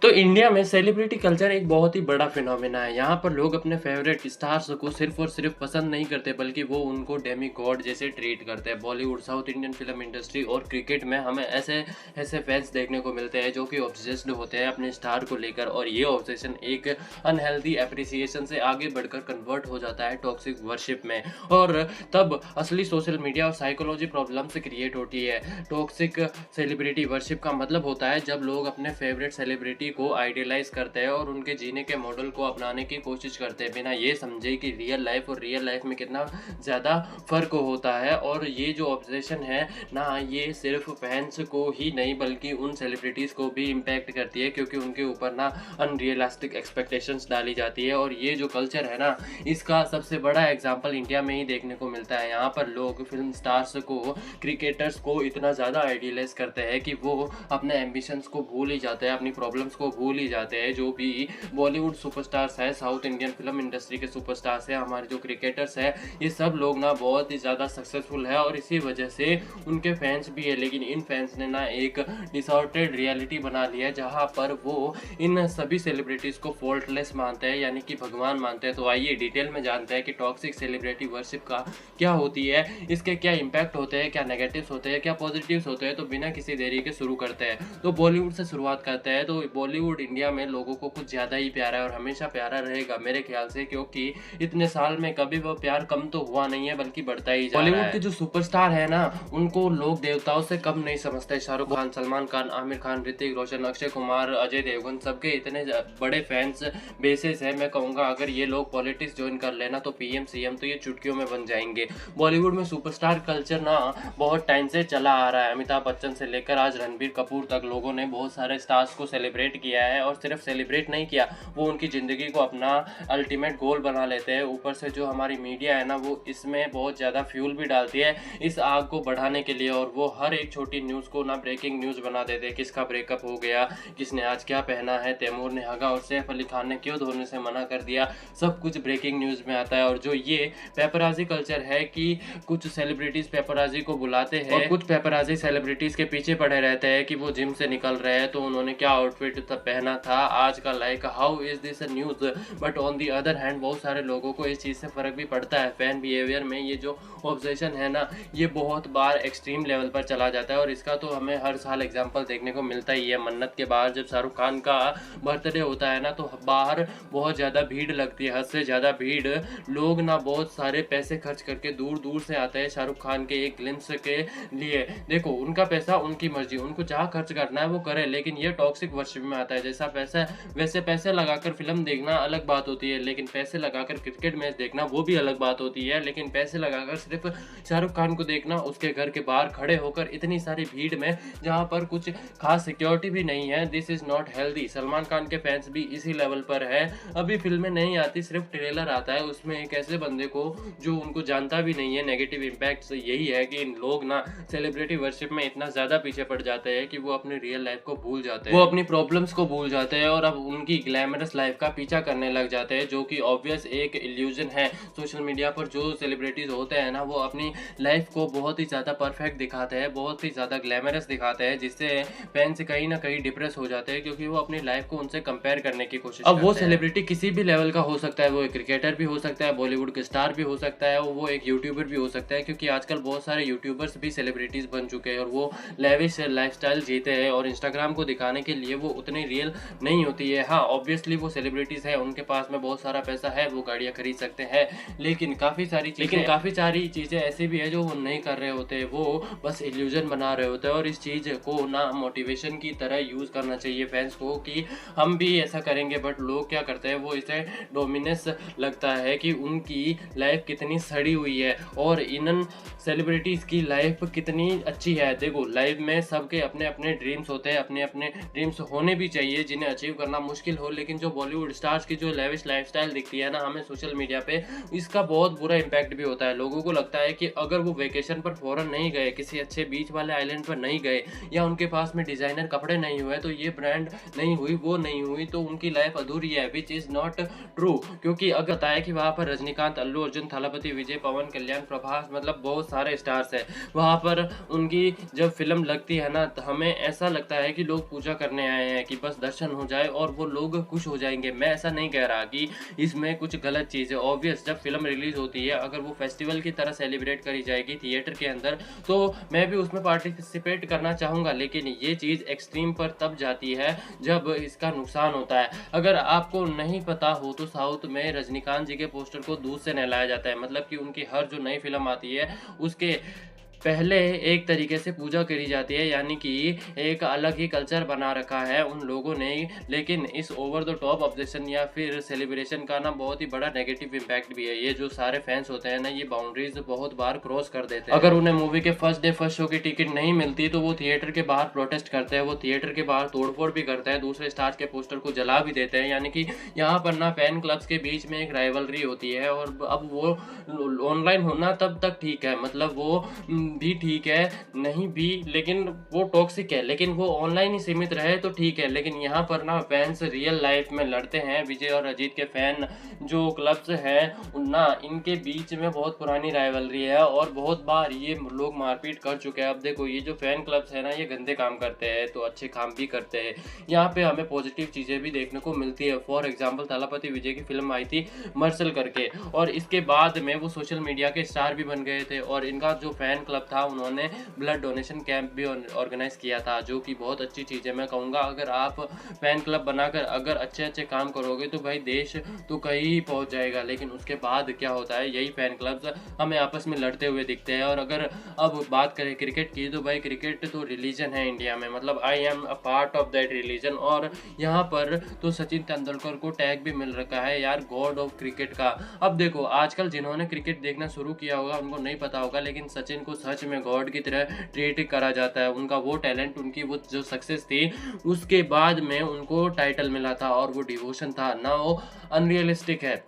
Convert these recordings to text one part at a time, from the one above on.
तो इंडिया में celebrity culture एक बहुत ही बड़ा फिनोमेना है। यहाँ पर लोग अपने फेवरेट स्टार्स को सिर्फ और सिर्फ पसंद नहीं करते, बल्कि वो उनको डेमी गॉड जैसे ट्रीट करते हैं। Bollywood, south Indian film industry और क्रिकेट में हमें ऐसे ऐसे फैंस देखने को मिलते हैं जो कि ऑब्सेस्ड होते हैं अपने स्टार को लेकर, और ये ऑब्सेशन एक अनहेल्दी एप्रिसिएशन से आगे बढ़कर कन्वर्ट हो जाता है टॉक्सिक वर्शिप में, और तब असली सोशल मीडिया और साइकोलॉजी प्रॉब्लम्स क्रिएट होती है। टॉक्सिक सेलिब्रिटी वर्शिप का मतलब होता है जब लोग अपने फेवरेट सेलिब्रिटी को आइडियलाइज करते हैं और उनके जीने के मॉडल को अपनाने की कोशिश करते हैं, बिना ये समझे कि रियल लाइफ और रियल लाइफ में कितना ज़्यादा फर्क होता है। और ये जो ऑब्सेशन है ना, ये सिर्फ फैंस को ही नहीं बल्कि उन सेलिब्रिटीज़ को भी इम्पैक्ट करती है, क्योंकि उनके ऊपर ना अनरियलिस्टिक एक्सपेक्टेशंस डाली जाती है। और ये जो कल्चर है ना, इसका सबसे बड़ा एग्जाम्पल इंडिया में ही देखने को मिलता है। यहाँ पर लोग फिल्म स्टार्स को, क्रिकेटर्स को इतना ज़्यादा आइडियलाइज करते हैं कि वो अपने एम्बिशंस को भूल ही जाते हैं, अपनी प्रॉब्लम्स को भूल ही जाते हैं। जो भी बॉलीवुड सुपरस्टार्स है, साउथ इंडियन फिल्म इंडस्ट्री के सुपरस्टार्स है, हमारे जो क्रिकेटर्स है, ये सब लोग ना बहुत ही ज़्यादा सक्सेसफुल है और इसी वजह से उनके फैंस भी है। लेकिन इन फैंस ने ना एक डिसऑर्डेड रियलिटी बना लिया है जहाँ पर वो इन सभी सेलिब्रिटीज़ को फॉल्टलेस मानते हैं, यानी कि भगवान मानते हैं। तो आइए डिटेल में जानते हैं कि टॉक्सिक सेलिब्रिटी वर्शिप का क्या होती है, इसके क्या इम्पैक्ट होते हैं, क्या नेगेटिव्स होते हैं, क्या पॉजिटिव्स होते हैं। तो बिना किसी देरी के शुरू करते हैं। तो बॉलीवुड से शुरुआत करते हैं। तो बॉलीवुड इंडिया में लोगों को कुछ ज़्यादा ही प्यारा है और हमेशा प्यारा रहेगा मेरे ख्याल से, क्योंकि इतने साल में कभी वो प्यार कम तो हुआ नहीं है बल्कि बढ़ता ही जा रहा है। बॉलीवुड के जो सुपरस्टार है ना, उनको लोग देवताओं से कम नहीं समझते। शाहरुख खान, सलमान खान, आमिर खान, ऋतिक रोशन, अक्षय कुमार, अजय देवगन, सबके इतने बड़े फैंस बेसेस है। मैं कहूँगा अगर ये लोग पॉलिटिक्स ज्वाइन कर लेना तो पीएम सीएम तो ये चुटकियों में बन जाएंगे। बॉलीवुड में सुपरस्टार कल्चर ना बहुत टाइम से चला आ रहा है। अमिताभ बच्चन से लेकर आज रणबीर कपूर तक लोगों ने बहुत सारे स्टार्स को सेलिब्रेट किया है, और सिर्फ सेलिब्रेट नहीं किया, वो उनकी ज़िंदगी को अपना अल्टीमेट गोल बना लेते हैं। ऊपर से जो हमारी मीडिया है ना, वो इसमें बहुत ज़्यादा फ्यूल भी डालती है इस आग को बढ़ाने के लिए, और वो हर एक छोटी न्यूज़ को ना ब्रेकिंग न्यूज़ बना देते हैं। किसका ब्रेकअप हो गया, किसने आज क्या पहना है, तैमूर ने हगा और सैफ अली खान ने क्यों धोने से मना कर दिया, सब कुछ ब्रेकिंग न्यूज़ में आता है। और जो ये पेपराजी कल्चर है कि कुछ सेलिब्रिटीज़ पेपराजी को बुलाते हैं और कुछ पेपराजी सेलिब्रिटीज़ के पीछे पड़े रहते हैं कि वो जिम से निकल रहे हैं तो उन्होंने क्या आउटफिट पहना था आज का, like how is this news. But on the other hand बहुत सारे लोगों को इस चीज़ से फ़र्क भी पड़ता है। फैन बिहेवियर में ये जो ऑब्सेशन है ना, ये बहुत बार एक्सट्रीम लेवल पर चला जाता है, और इसका तो हमें हर साल एग्जांपल देखने को मिलता ही है। मन्नत के बाहर जब शाहरुख खान का बर्थडे होता है ना, तो बाहर बहुत ज़्यादा भीड़ लगती है, हद से ज़्यादा भीड़। लोग ना बहुत सारे पैसे खर्च करके दूर दूर से आते हैं शाहरुख खान के एक ग्लिम्स के लिए। देखो, उनका पैसा उनकी मर्जी, उनको जहाँ खर्च करना है वो करे, लेकिन ये टॉक्सिक वर्शिप में आता है। जैसा पैसा वैसे पैसे लगाकर फिल्म देखना अलग बात होती है, लेकिन पैसे लगाकर क्रिकेट मैच देखना वो भी अलग बात होती है। लेकिन पैसे लगाकर सिर्फ शाहरुख खान को देखना, उसके घर के बाहर खड़े होकर इतनी सारी भीड़ में जहाँ पर कुछ खास सिक्योरिटी भी नहीं है, this is not healthy. Salman Khan के फैंस भी इसी लेवल पर है। अभी फिल्में नहीं आती, सिर्फ ट्रेलर आता है, उसमें एक ऐसे बंदे को जो उनको जानता भी नहीं है। नेगेटिव इम्पैक्ट यही है कि इन लोग ना सेलिब्रिटी वर्शिप में इतना ज़्यादा पीछे पड़ जाते हैं कि वो अपनी रियल लाइफ को भूल जाते हैं, वो अपनी प्रॉब्लम्स को भूल जाते हैं, और अब उनकी ग्लैमरस लाइफ का पीछा करने लग जाते हैं, जो कि ऑब्वियस एक इल्यूजन है। सोशल मीडिया पर जो सेलिब्रिटीज़ होते हैं ना, वो अपनी लाइफ को बहुत ही ज़्यादा परफेक्ट दिखाते हैं, बहुत ही ज़्यादा ग्लैमरस दिखाते हैं, जिससे फैंस कहीं ना कहीं डिप्रेस हो जाते हैं, क्योंकि वो अपनी लाइफ को उनसे कंपेयर करने की कोशिश करते हैं। अब वो सेलिब्रिटी किसी भी लेवल का हो सकता है, वो एक क्रिकेटर भी हो सकता है, बॉलीवुड के स्टार भी हो सकता है, वो एक यूट्यूबर भी हो सकता है, क्योंकि आजकल बहुत सारे यूट्यूबर्स भी सेलिब्रिटीज़ बन चुके हैं और वो लेविश लाइफस्टाइल जीते हैं, और इंस्टाग्राम को दिखाने के लिए वो उतनी रियल नहीं होती है। हाँ, ऑब्वियसली वो सेलिब्रिटीज़ है, उनके पास में बहुत सारा पैसा है, वो गाड़ियाँ खरीद सकते हैं, लेकिन काफ़ी सारी चीज़ें ऐसी भी है जो वो नहीं कर रहे होते, वो बस इल्यूजन बना रहे होते हैं। और इस चीज़ को ना मोटिवेशन की तरह यूज़ करना चाहिए फैंस को कि हम भी ऐसा करेंगे। बट लोग क्या करते हैं, वो इसे डोमिनेंस लगता है कि उनकी लाइफ कितनी सड़ी हुई है और इन सेलिब्रिटीज़ की लाइफ कितनी अच्छी है। देखो, लाइफ में सबके अपने अपने ड्रीम्स होते हैं, अपने अपने ड्रीम्स होने भी चाहिए जिन्हें अचीव करना मुश्किल हो, लेकिन जो बॉलीवुड स्टार्स की जो लेविश लाइफस्टाइल दिखती है ना हमें सोशल मीडिया पे, इसका बहुत बुरा इंपैक्ट भी होता है। लोगों को लगता है कि अगर वो वेकेशन पर फॉरेन नहीं गए, किसी अच्छे बीच वाले आइलैंड पर नहीं गए, या उनके पास में डिज़ाइनर कपड़े नहीं हुए, तो ये ब्रांड नहीं हुई, वो नहीं हुई, तो उनकी लाइफ अधूरी है, विच इज़ नॉट ट्रू। क्योंकि अगर बताया कि वहाँ पर रजनीकांत, अल्लू अर्जुन, थलापति विजय, पवन कल्याण, प्रभास, मतलब बहुत सारे स्टार्स हैं, वहाँ पर उनकी जब फिल्म लगती है ना, तो हमें ऐसा लगता है कि लोग पूजा करने आए हैं, कि बस दर्शन हो जाए और वो लोग खुश हो जाएंगे। मैं ऐसा नहीं कह रहा कि इसमें कुछ गलत चीज़ है। ऑब्वियस जब फिल्म रिलीज होती है अगर वो फेस्टिवल की तरह सेलिब्रेट करी जाएगी थिएटर के अंदर तो मैं भी उसमें पार्टिसिपेट करना चाहूँगा, लेकिन ये चीज़ एक्सट्रीम पर तब जाती है जब इसका नुकसान होता है। अगर आपको नहीं पता हो तो साउथ में रजनीकांत जी के पोस्टर को दूध से नहलाया जाता है, मतलब कि उनकी हर जो नई फिल्म आती है उसके पहले एक तरीके से पूजा करी जाती है, यानी कि एक अलग ही कल्चर बना रखा है उन लोगों ने। लेकिन इस ओवर द टॉप ऑब्जेक्शन या फिर सेलिब्रेशन का ना बहुत ही बड़ा नेगेटिव इम्पैक्ट भी है। ये जो सारे फैंस होते हैं ना ये बाउंड्रीज बहुत बार क्रॉस कर देते हैं। अगर उन्हें मूवी के फर्स्ट डे फर्स्ट शो की टिकट नहीं मिलती तो वो थिएटर के बाहर प्रोटेस्ट करते हैं, वो थिएटर के बाहर तोड़फोड़ भी करते हैं, दूसरे स्टार्स के पोस्टर को जला भी देते हैं। यानी कि यहाँ पर ना फैन क्लब्स के बीच में एक राइवलरी होती है। और अब वो ऑनलाइन होना तब तक ठीक है, मतलब वो भी ठीक है, नहीं भी, लेकिन वो टॉक्सिक है। लेकिन वो ऑनलाइन ही सीमित रहे तो ठीक है। लेकिन यहाँ पर ना फैंस रियल लाइफ में लड़ते हैं। विजय और अजीत के फैन जो क्लब्स हैं ना इनके बीच में बहुत पुरानी राइवलरी है और बहुत बार ये लोग मारपीट कर चुके हैं। अब देखो ये जो फैन क्लब्स है ना ये गंदे काम करते हैं तो अच्छे काम भी करते हैं। यहाँ पे हमें पॉजिटिव चीज़ें भी देखने को मिलती है। फॉर एग्जाम्पल थलापति विजय की फिल्म आई थी मर्सल करके, और इसके बाद में वो सोशल मीडिया के स्टार भी बन गए थे। और इनका जो फैन क्लब था उन्होंने ब्लड डोनेशन कैंप भी ऑर्गेनाइज किया था, जो कि बहुत अच्छी चीज़ है। मैं कहूँगा अगर आप फैन क्लब बनाकर अगर अच्छे अच्छे काम करोगे तो भाई देश तो कहीं पहुँच जाएगा। लेकिन उसके बाद क्या होता है, यही फैन क्लब्स हमें आपस में लड़ते हुए दिखते हैं। और अगर अब बात करें क्रिकेट की तो भाई क्रिकेट तो रिलीजन है इंडिया में, मतलब I am a part of that religion. और यहाँ पर तो सचिन तेंदुलकर को टैग भी मिल रखा है यार गॉड ऑफ क्रिकेट का। अब देखो आजकल जिन्होंने क्रिकेट देखना शुरू किया होगा उनको नहीं पता होगा, लेकिन सचिन को सच में गॉड की तरह ट्रीट करा जाता है। उनका वो टैलेंट, उनकी वो जो सक्सेस थी उसके बाद में उनको टाइटल मिला था और वो डिवोशन था ना, वो अनरियलिस्टिक है।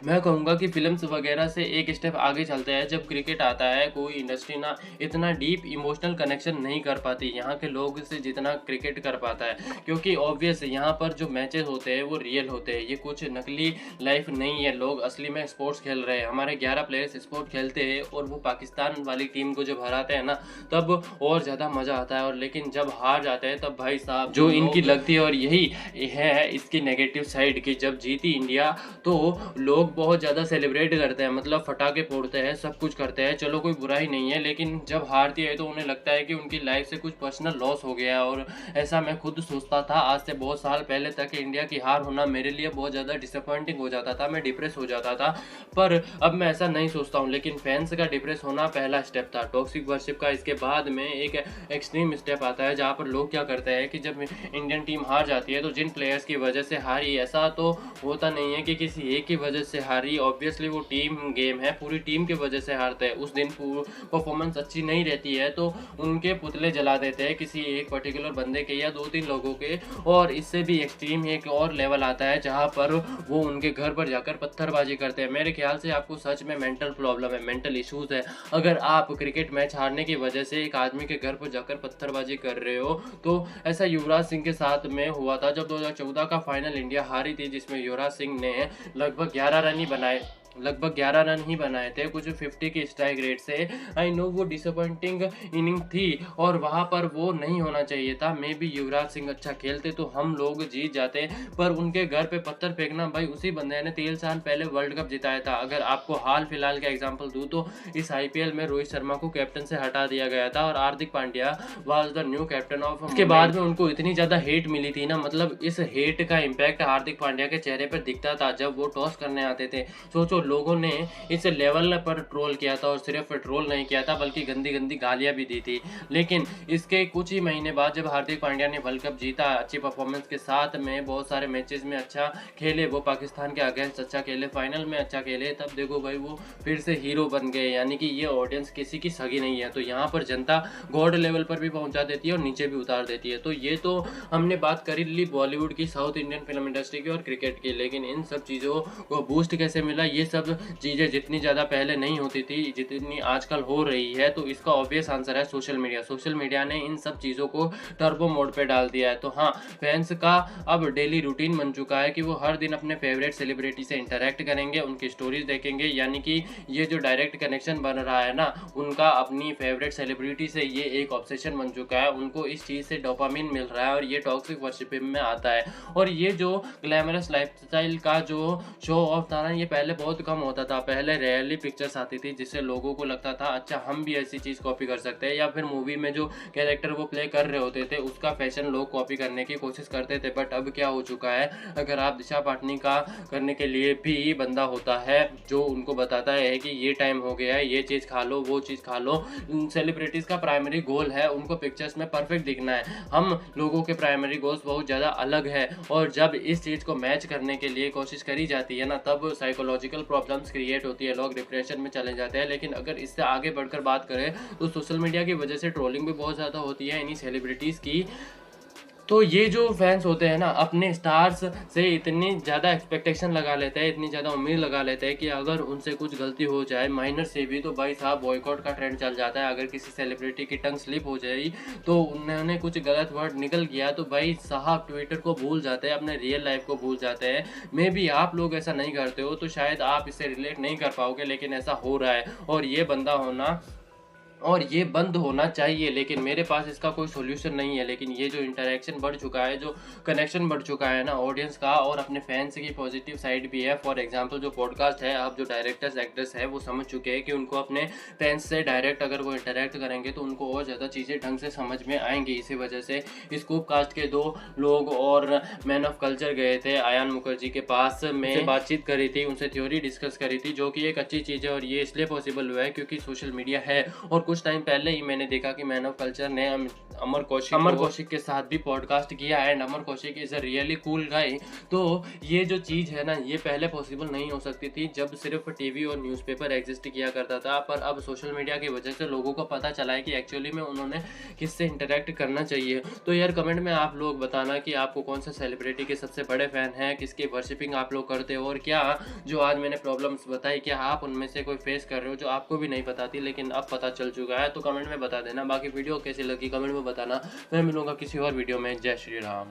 मैं कहूँगा कि फिल्म्स वगैरह से एक स्टेप आगे चलते हैं। जब क्रिकेट आता है कोई इंडस्ट्री ना इतना डीप इमोशनल कनेक्शन नहीं कर पाती यहाँ के लोग से जितना क्रिकेट कर पाता है, क्योंकि ऑब्वियस यहाँ पर जो मैचेस होते हैं वो रियल होते हैं, ये कुछ नकली लाइफ नहीं है। लोग असली में स्पोर्ट्स खेल रहे हैं। हमारे 11 प्लेयर्स स्पोर्ट खेलते हैं और वो पाकिस्तान वाली टीम को जब हराते हैं ना तब और ज़्यादा मज़ा आता है। और लेकिन जब हार जाते हैं तब भाई साहब जो इनकी लगती है, और यही है इसकी नेगेटिव साइड की, जब जीती इंडिया तो लोग बहुत ज़्यादा सेलिब्रेट करते हैं, मतलब फटाके फोड़ते हैं, सब कुछ करते हैं, चलो कोई बुराई नहीं है। लेकिन जब हारती है तो उन्हें लगता है कि उनकी लाइफ से कुछ पर्सनल लॉस हो गया है। और ऐसा मैं खुद सोचता था आज से बहुत साल पहले तक। इंडिया की हार होना मेरे लिए बहुत ज़्यादा डिसअपॉइंटिंग हो जाता था, मैं डिप्रेस हो जाता था। पर अब मैं ऐसा नहीं सोचता हूँ। लेकिन फैंस का डिप्रेस होना पहला स्टेप था टॉक्सिक वर्शिप का। इसके बाद में एक एक्सट्रीम स्टेप आता है जहाँ पर लोग क्या करते हैं कि जब इंडियन टीम हार जाती है तो जिन प्लेयर्स की वजह से हारी, ऐसा तो होता नहीं है कि किसी एक की वजह से हारी, ऑब्वियसली वो टीम गेम है, पूरी टीम की वजह से हारते हैं। उस दिन परफॉर्मेंस अच्छी नहीं रहती है तो उनके पुतले जला देते हैं किसी एक पर्टिकुलर बंदे के या 2-3 लोगों के। और इससे भी एक्सट्रीम एक और लेवल आता है जहां पर वो उनके घर पर जाकर पत्थरबाजी करते हैं। मेरे ख्याल से आपको सच में मेंटल प्रॉब्लम है, मेंटल इश्यूज है। अगर आप क्रिकेट मैच हारने की वजह से एक आदमी के घर पर जाकर पत्थरबाजी कर रहे हो तो ऐसा युवराज सिंह के साथ में हुआ था जब 2014 का फाइनल इंडिया हारी थी, जिसमें युवराज सिंह ने लगभग 11 रन ही बनाए थे, कुछ 50 की स्ट्राइक रेट से। आई नो वो डिसअपॉइंटिंग इनिंग थी और वहां पर वो नहीं होना चाहिए था। मे बी युवराज सिंह अच्छा खेलते तो हम लोग जीत जाते, पर उनके घर पे पत्थर फेंकना, भाई उसी बंदे ने 3 साल पहले वर्ल्ड कप जिताया था। अगर आपको हाल फिलहाल का एग्जांपल दूं तो इस IPL में रोहित शर्मा को कैप्टन से हटा दिया गया था और Hardik Pandya was the new captain of. उसके बाद में उनको इतनी ज्यादा हेट मिली थी ना, मतलब इस हेट का इम्पैक्ट हार्दिक पांड्या के चेहरे पर दिखता था जब वो टॉस करने आते थे। सोचो लोगों ने इस लेवल पर ट्रोल किया था, और सिर्फ ट्रोल नहीं किया था बल्कि गंदी गंदी गालियां भी दी थी। लेकिन इसके कुछ ही महीने बाद जब हार्दिक पांड्या ने वर्ल्ड कप जीता अच्छी परफॉर्मेंस के साथ में, बहुत सारे मैचेस में अच्छा खेले, वो पाकिस्तान के अगेंस्ट अच्छा खेले, फाइनल में अच्छा खेले, तब देखो भाई वो फिर से हीरो बन गए। यानी कि ये ऑडियंस किसी की सगी नहीं है। तो यहाँ पर जनता गॉड लेवल पर भी पहुंचा देती है और नीचे भी उतार देती है। तो ये तो हमने बात करी ली बॉलीवुड की, साउथ इंडियन फिल्म इंडस्ट्री की और क्रिकेट की। लेकिन इन सब चीज़ों को बूस्ट कैसे मिला ये सब चीज़ें जितनी ज़्यादा पहले नहीं होती थी, जितनी आजकल हो रही है, तो इसका ऑब्वियस आंसर है सोशल मीडिया। सोशल मीडिया ने इन सब चीज़ों को टर्बो मोड पे डाल दिया है। तो हाँ, फैंस का अब डेली रूटीन बन चुका है कि वो हर दिन अपने फेवरेट सेलिब्रिटी से इंटरेक्ट करेंगे, उनकी स्टोरीज देखेंगे, यानी कि ये जो डायरेक्ट कनेक्शन बन रहा है ना, उनका अपनी फेवरेट सेलिब्रिटी से ये एक ऑब्सेशन बन चुका है। उनको इस चीज़ से डोपामिन मिल रहा है और ये टॉक्सिक वर्शिपिंग में आता है। और ये जो ग्लैमरस लाइफस्टाइल का जो शो ऑफ था ना, ये पहले बहुत कम होता था। पहले रेयरली पिक्चर्स आती थी जिससे लोगों को लगता था अच्छा हम भी ऐसी चीज़ कॉपी कर सकते हैं, या फिर मूवी में जो कैरेक्टर वो प्ले कर रहे होते थे उसका फैशन लोग कॉपी करने की कोशिश करते थे। बट अब क्या हो चुका है, अगर आप दिशा पाटनी का करने के लिए भी बंदा होता है जो उनको बताता है कि ये टाइम हो गया है, ये चीज़ खा लो, वो चीज़ खा लो। सेलिब्रिटीज़ का प्राइमरी गोल है उनको पिक्चर्स में परफेक्ट दिखना है। हम लोगों के प्राइमरी गोल्स बहुत ज़्यादा अलग है, और जब इस चीज़ को मैच करने के लिए कोशिश करी जाती है ना, तब साइकोलॉजिकल प्रॉब्लम्स क्रिएट होती है, लोग डिप्रेशन में चले जाते हैं। लेकिन अगर इससे आगे बढ़कर बात करें तो सोशल मीडिया की वजह से ट्रोलिंग भी बहुत ज़्यादा होती है इन्हीं सेलिब्रिटीज़ की। तो ये जो फैंस होते हैं ना, अपने स्टार्स से इतनी ज़्यादा एक्सपेक्टेशन लगा लेते हैं, इतनी ज़्यादा उम्मीद लगा लेते हैं कि अगर उनसे कुछ गलती हो जाए माइनर से भी, तो भाई साहब बॉयकॉट का ट्रेंड चल जाता है। अगर किसी सेलिब्रिटी की टंग स्लिप हो जाए, तो उन्होंने कुछ गलत वर्ड निकल गया, तो भाई साहब ट्विटर को भूल जाते हैं, अपने रियल लाइफ को भूल जाते हैं। मे बी आप लोग ऐसा नहीं करते हो तो शायद आप इससे रिलेट नहीं कर पाओगे, लेकिन ऐसा हो रहा है और ये बंद होना चाहिए। लेकिन मेरे पास इसका कोई सॉल्यूशन नहीं है। लेकिन ये जो इंटरेक्शन बढ़ चुका है, जो कनेक्शन बढ़ चुका है ना ऑडियंस का और अपने फैंस की पॉजिटिव साइड भी है। फॉर एग्जांपल जो पॉडकास्ट है, अब जो डायरेक्टर्स एक्टर्स है वो समझ चुके हैं कि उनको अपने फैंस से डायरेक्ट अगर वो इंटरेक्ट करेंगे तो उनको और ज़्यादा चीज़ें ढंग से समझ में आएंगी। इसी वजह से स्कूप कास्ट के 2 लोग और मैन ऑफ कल्चर गए थे आयान मुखर्जी के पास में, बातचीत करी थी, उनसे थ्योरी डिस्कस करी थी, जो कि एक अच्छी चीज़ है। और ये इसलिए पॉसिबल हुआ है क्योंकि सोशल मीडिया है। और कुछ टाइम पहले ही मैंने देखा कि मैन ऑफ कल्चर ने अमर कौशिक के साथ भी पॉडकास्ट किया, and Amar Kaushik is a really cool guy. तो ये जो चीज़ है ना, ये पहले पॉसिबल नहीं हो सकती थी जब सिर्फ टीवी और न्यूज़पेपर एग्जिस्ट किया करता था। पर अब सोशल मीडिया की वजह से लोगों को पता चला है कि एक्चुअली में उन्होंने किससे इंटरेक्ट करना चाहिए। तो यार कमेंट में आप लोग बताना कि आपको कौन सा सेलिब्रिटी के सबसे बड़े फैन हैं, किसकी वर्शिपिंग आप लोग करते हो, और क्या जो आज मैंने प्रॉब्लम्स बताई क्या आप उनमें से कोई फेस कर रहे हो जो आपको भी नहीं पता थी लेकिन अब पता चल चुका है। तो कमेंट में बता देना। बाकी वीडियो कैसी लगी कमेंट में बताना। मैं मिलूंगा किसी और वीडियो में। जय श्री राम।